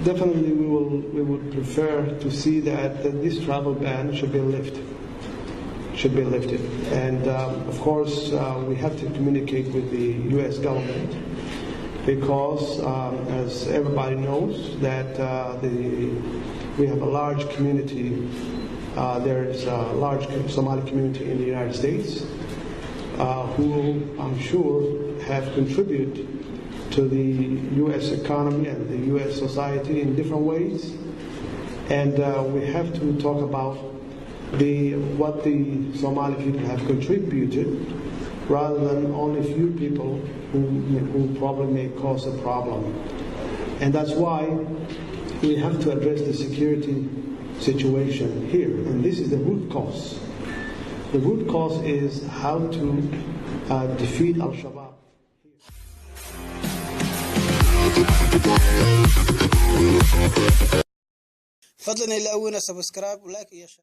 definitely we would prefer to see that this travel ban should be lifted. And of course, we have to communicate with the U.S. government because, as everybody knows, that we have a large community. There is a large Somali community in the United States who I'm sure have contributed to the U.S. economy and the U.S. society in different ways. And we have to talk about what the Somali people have contributed rather than only a few people who probably may cause a problem. And that's why we have to address the security situation here. And this is the root cause. The root cause is how to defeat Al-Shabaab. فضلا إلى أونا سبسكرايب ولايك يا شباب.